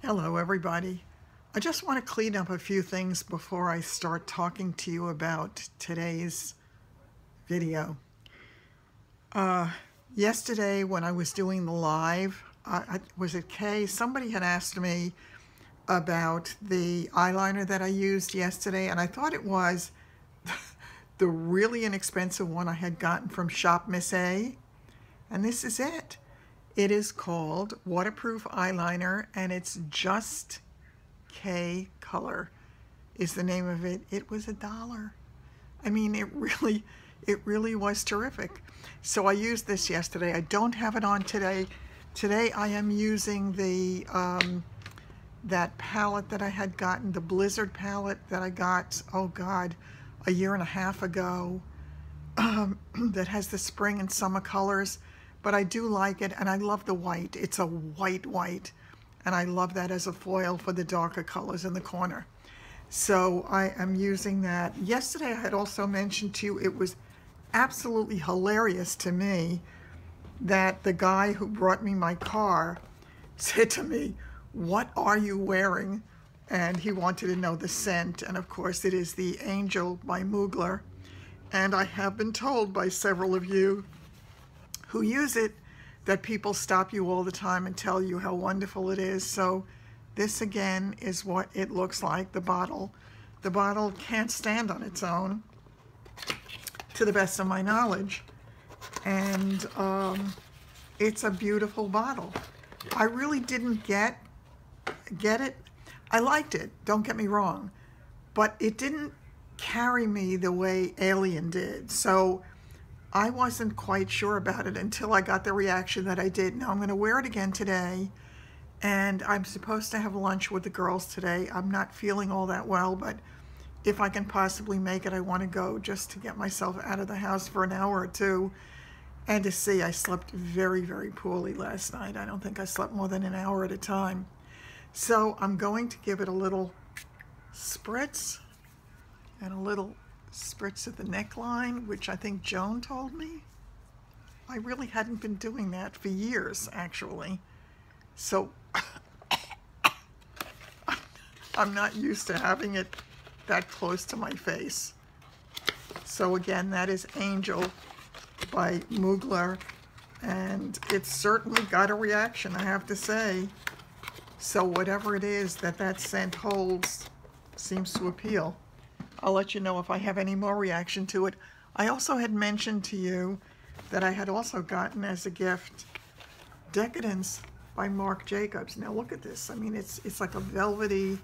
Hello everybody. I just want to clean up a few things before I start talking to you about today's video. Yesterday when I was doing the live, was it Kay? Somebody had asked me about the eyeliner that I used yesterday, and I thought it was the really inexpensive one I had gotten from Shop Miss A, and this is it. It is called Waterproof Eyeliner, and it's Just K Color is the name of it. It was $1. I mean, it really was terrific. So I used this yesterday. I don't have it on today. Today I am using the that palette that I had gotten, the Blizzard palette that I got, oh God, a year and a half ago, that has the spring and summer colors. But I do like it, and I love the white. It's a white, and I love that as a foil for the darker colors in the corner. So I am using that. Yesterday I had also mentioned to you, it was absolutely hilarious to me that the guy who brought me my car said to me, "What are you wearing?" And he wanted to know the scent, and of course it is the Angel by Mugler. And I have been told by several of you who use it that people stop you all the time and tell you how wonderful it is. So this again is what it looks like, the bottle. The bottle can't stand on its own, to the best of my knowledge. And it's a beautiful bottle. I really didn't get it. I liked it, don't get me wrong, but it didn't carry me the way Alien did. So I wasn't quite sure about it until I got the reaction that I did. Now I'm going to wear it again today, and I'm supposed to have lunch with the girls today. I'm not feeling all that well, but if I can possibly make it, I want to go just to get myself out of the house for an hour or two and to see. I slept very, very poorly last night. I don't think I slept more than an hour at a time. So I'm going to give it a little spritz and a little spritz at the neckline, which I think Joan told me. I really hadn't been doing that for years, actually. So I'm not used to having it that close to my face. So again, that is Angel by Mugler, and it's certainly got a reaction, I have to say. So whatever it is that scent holds seems to appeal. I'll let you know if I have any more reaction to it. I also had mentioned to you that I had also gotten as a gift Decadence by Marc Jacobs. Now look at this. I mean, it's like a velvety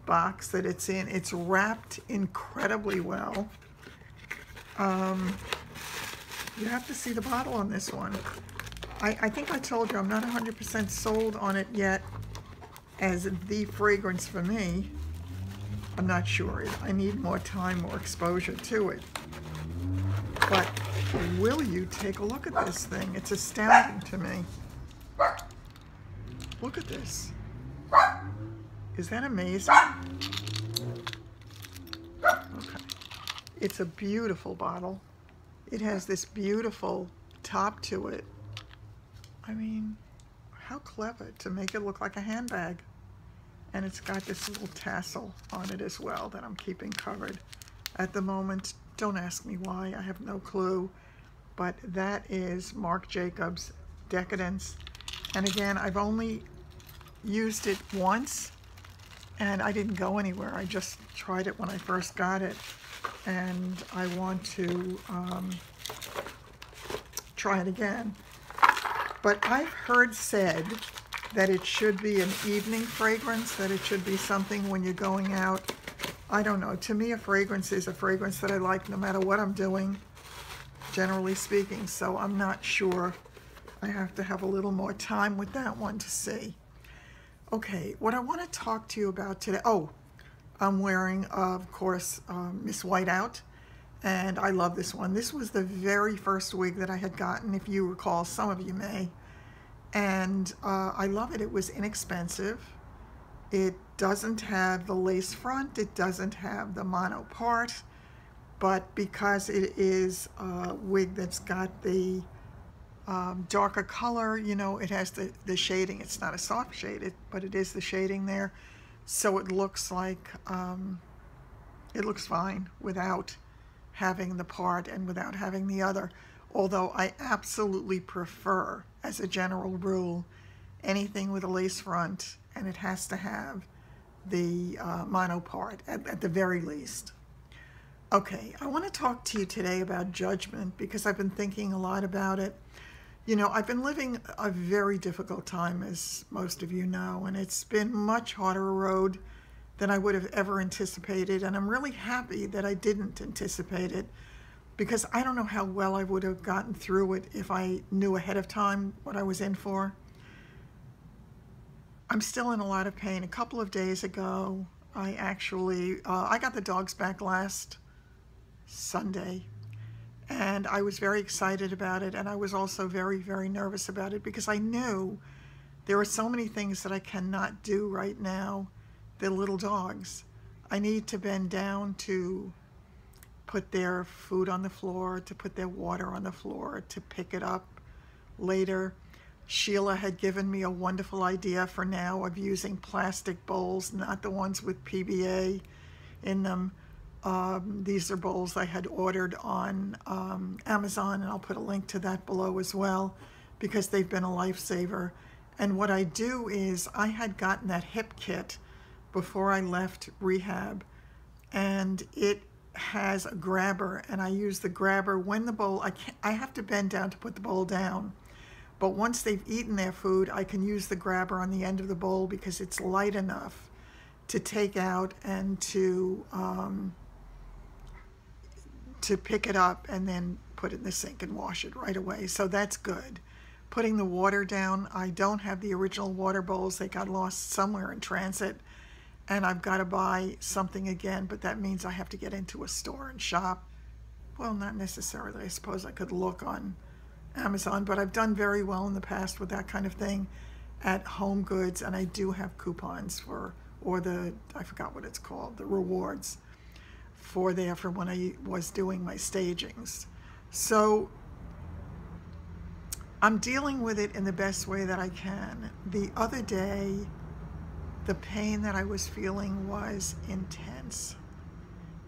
box that it's in. It's wrapped incredibly well. You have to see the bottle on this one. I think I told you I'm not 100% sold on it yet as the fragrance for me. I'm not sure. I need more time, more exposure to it. But will you take a look at this thing? It's astounding to me. Look at this. Is that amazing? Okay. It's a beautiful bottle. It has this beautiful top to it. I mean, how clever to make it look like a handbag. And it's got this little tassel on it as well that I'm keeping covered at the moment. Don't ask me why, I have no clue. But that is Marc Jacobs Decadence. And again, I've only used it once, and I didn't go anywhere. I just tried it when I first got it. And I want to try it again. But I've heard said that it should be an evening fragrance, that it should be something when you're going out. I don't know. To me, a fragrance is a fragrance that I like no matter what I'm doing, generally speaking. So I'm not sure. I have to have a little more time with that one to see. Okay, what I want to talk to you about today. Oh, I'm wearing, of course, Miss Whiteout, and I love this one. This was the very first wig that I had gotten, if you recall. Some of you may. And I love it. It was inexpensive. It doesn't have the lace front. It doesn't have the mono part. But because it is a wig that's got the darker color. You know, it has the shading. It's not a soft shade, but it is the shading there. So it looks like, it looks fine without having the part and without having the other. Although I absolutely prefer, as a general rule, anything with a lace front, and it has to have the mono part at the very least. Okay, I want to talk to you today about judgment because I've been thinking a lot about it. You know, I've been living a very difficult time, as most of you know, and it's been much harder a road than I would have ever anticipated, and I'm really happy that I didn't anticipate it because I don't know how well I would have gotten through it if I knew ahead of time what I was in for. I'm still in a lot of pain. A couple of days ago, I actually, I got the dogs back last Sunday, and I was very excited about it, and I was also very, very nervous about it because I knew there are so many things that I cannot do right now. They're little dogs. I need to bend down to put their food on the floor, to put their water on the floor, to pick it up later. Sheila had given me a wonderful idea for now of using plastic bowls, not the ones with PBA in them. These are bowls I had ordered on Amazon, and I'll put a link to that below as well because they've been a lifesaver. And what I do is I had gotten that hip kit before I left rehab, and it has a grabber, and I use the grabber when the bowl, I have to bend down to put the bowl down. But once they've eaten their food, I can use the grabber on the end of the bowl because it's light enough to take out and to pick it up and then put it in the sink and wash it right away. So that's good. Putting the water down, I don't have the original water bowls. They got lost somewhere in transit, and I've got to buy something again, but that means I have to get into a store and shop. Well, not necessarily. I suppose I could look on Amazon, but I've done very well in the past with that kind of thing at Home Goods, and I do have coupons for, or I forgot what it's called, the rewards for when I was doing my stagings. So I'm dealing with it in the best way that I can. The other day, the pain that I was feeling was intense.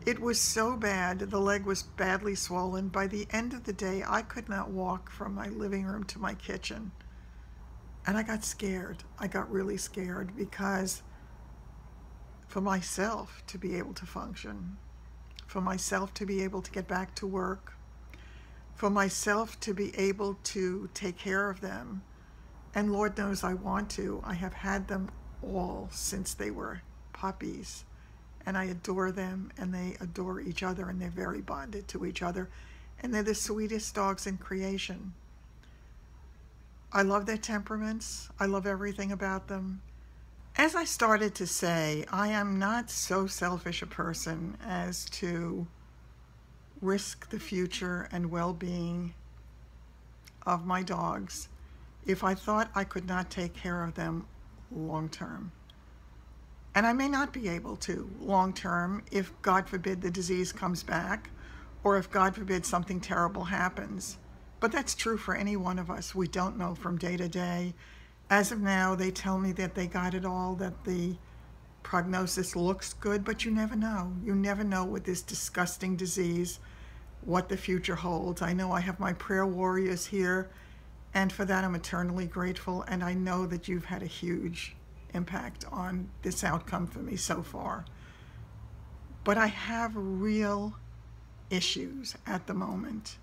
It was so bad, the leg was badly swollen. By the end of the day, I could not walk from my living room to my kitchen. And I got scared. I got really scared because for myself to be able to function, for myself to be able to get back to work, for myself to be able to take care of them, and Lord knows I want to. I have had them all since they were puppies. And I adore them, and they adore each other, and they're very bonded to each other. And they're the sweetest dogs in creation. I love their temperaments. I love everything about them. As I started to say, I am not so selfish a person as to risk the future and well-being of my dogs if I thought I could not take care of them long-term. And I may not be able to long-term if, God forbid, the disease comes back, or if, God forbid, something terrible happens. But that's true for any one of us. We don't know from day to day. As of now, they tell me that they got it all, that the prognosis looks good, but you never know. You never know with this disgusting disease what the future holds. I know I have my prayer warriors here, and for that I'm eternally grateful, and I know that you've had a huge impact on this outcome for me so far. But I have real issues at the moment,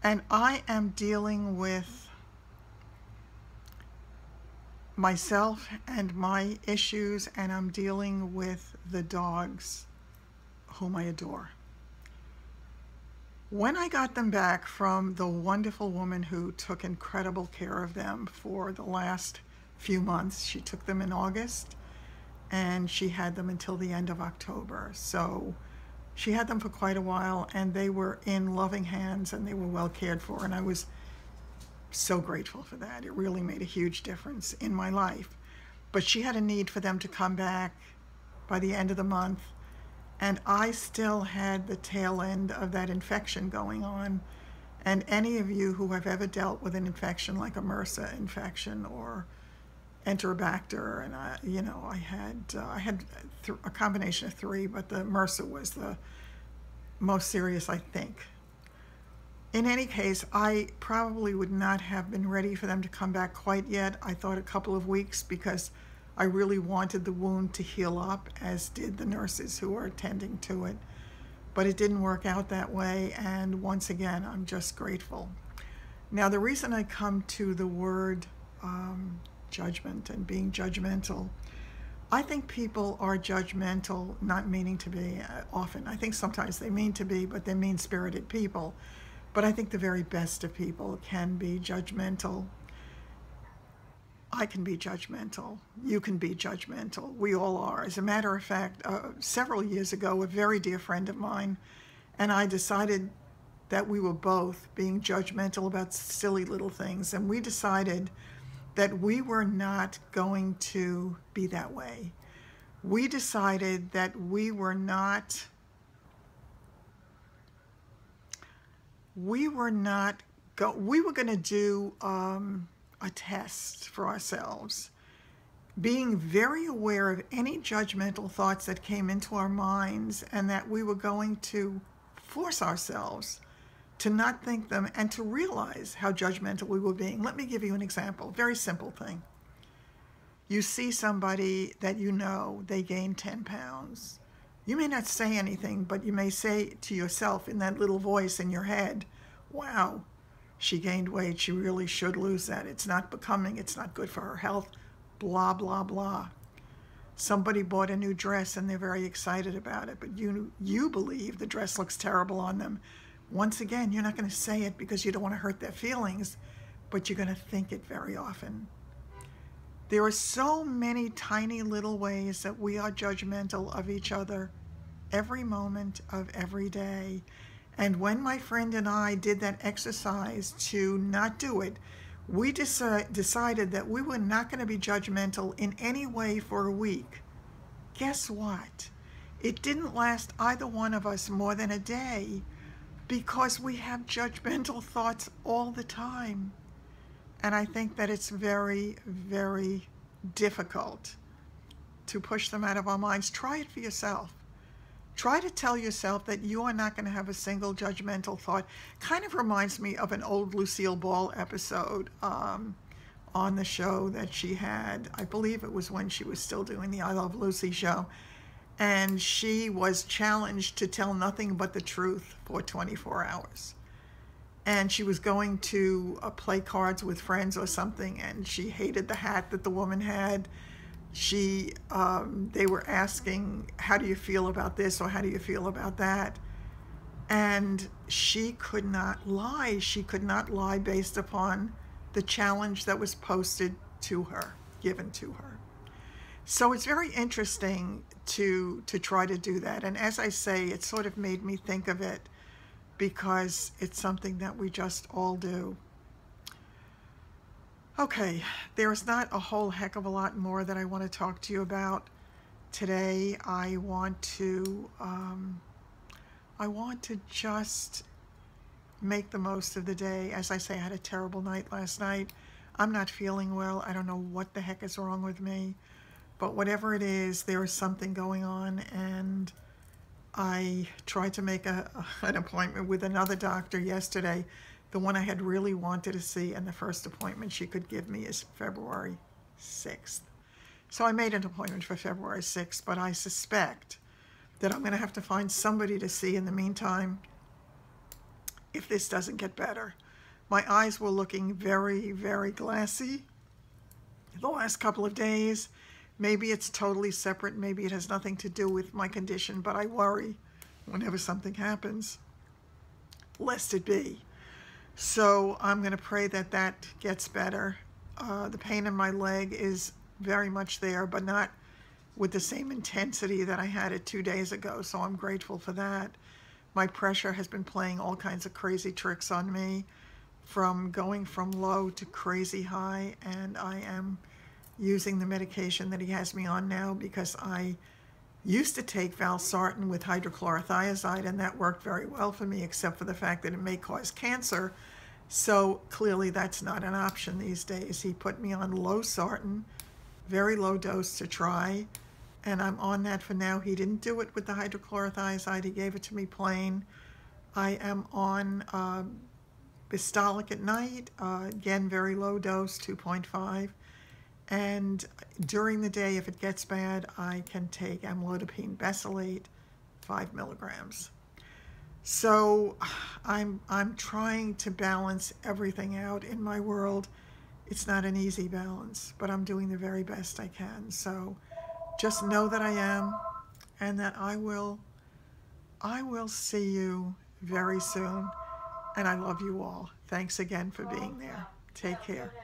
and I am dealing with myself and my issues, and I'm dealing with the dogs whom I adore. When I got them back from the wonderful woman who took incredible care of them for the last few months, she took them in August, and she had them until the end of October. So she had them for quite a while, and they were in loving hands, and they were well cared for, and I was so grateful for that. It really made a huge difference in my life. But she had a need for them to come back by the end of the month, and I still had the tail end of that infection going on, And any of you who have ever dealt with an infection like a MRSA infection or Enterobacter, and I had a combination of three, but the MRSA was the most serious, I think. In any case, I probably would not have been ready for them to come back quite yet. I thought a couple of weeks because I really wanted the wound to heal up, as did the nurses who were attending to it. But it didn't work out that way, and once again, I'm just grateful. Now, the reason I come to the word judgment and being judgmental, I think people are judgmental, not meaning to be often. I think sometimes they mean to be, but they're mean-spirited people. But I think the very best of people can be judgmental. I can be judgmental. You can be judgmental. We all are. As a matter of fact, several years ago, a very dear friend of mine and I decided that we were both being judgmental about silly little things, and we decided that we were not going to be that way. We decided that we were going to do a test for ourselves, being very aware of any judgmental thoughts that came into our minds, and that we were going to force ourselves to not think them and to realize how judgmental we were being. Let me give you an example, very simple thing. You see somebody that you know, they gained 10 pounds. You may not say anything, but you may say to yourself in that little voice in your head, wow, she gained weight, she really should lose that. It's not becoming, it's not good for her health, blah, blah, blah. Somebody bought a new dress and they're very excited about it, but you believe the dress looks terrible on them. Once again, you're not going to say it because you don't want to hurt their feelings, but you're going to think it very often. There are so many tiny little ways that we are judgmental of each other every moment of every day. And when my friend and I did that exercise to not do it, we decided that we were not going to be judgmental in any way for a week. Guess what? It didn't last either one of us more than a day, because we have judgmental thoughts all the time. And I think that it's very, very difficult to push them out of our minds. Try it for yourself. Try to tell yourself that you are not going to have a single judgmental thought. Kind of reminds me of an old Lucille Ball episode on the show that she had. I believe it was when she was still doing the I Love Lucy show. And she was challenged to tell nothing but the truth for 24 hours. And she was going to play cards with friends or something, and she hated the hat that the woman had. They were asking, how do you feel about this, or how do you feel about that? And she could not lie. She could not lie based upon the challenge that was posted to her, given to her. So it's very interesting to try to do that. And as I say, it sort of made me think of it because it's something that we just all do. Okay, there's not a whole heck of a lot more that I want to talk to you about today. I want to just make the most of the day. As I say, I had a terrible night last night. I'm not feeling well. I don't know what the heck is wrong with me, but whatever it is, there is something going on, and I tried to make an appointment with another doctor yesterday, the one I had really wanted to see, and the first appointment she could give me is February 6th. So I made an appointment for February 6th, but I suspect that I'm going to have to find somebody to see in the meantime if this doesn't get better. My eyes were looking very, very glassy the last couple of days. Maybe it's totally separate. Maybe it has nothing to do with my condition, but I worry whenever something happens, lest it be. So I'm going to pray that that gets better. The pain in my leg is very much there, but not with the same intensity that I had it 2 days ago, so I'm grateful for that. My pressure has been playing all kinds of crazy tricks on me, from going from low to crazy high, and I am using the medication that he has me on now because I used to take valsartan with hydrochlorothiazide, and that worked very well for me, except for the fact that it may cause cancer. So clearly that's not an option these days. He put me on losartan, very low dose to try, and I'm on that for now. He didn't do it with the hydrochlorothiazide. He gave it to me plain. I am on Bistolic at night, again, very low dose, 2.5. And during the day, if it gets bad, I can take amlodipine mesylate, 5 milligrams. So I'm trying to balance everything out in my world. It's not an easy balance, but I'm doing the very best I can. So just know that I am, and that I will see you very soon. And I love you all. Thanks again for being there. Take care.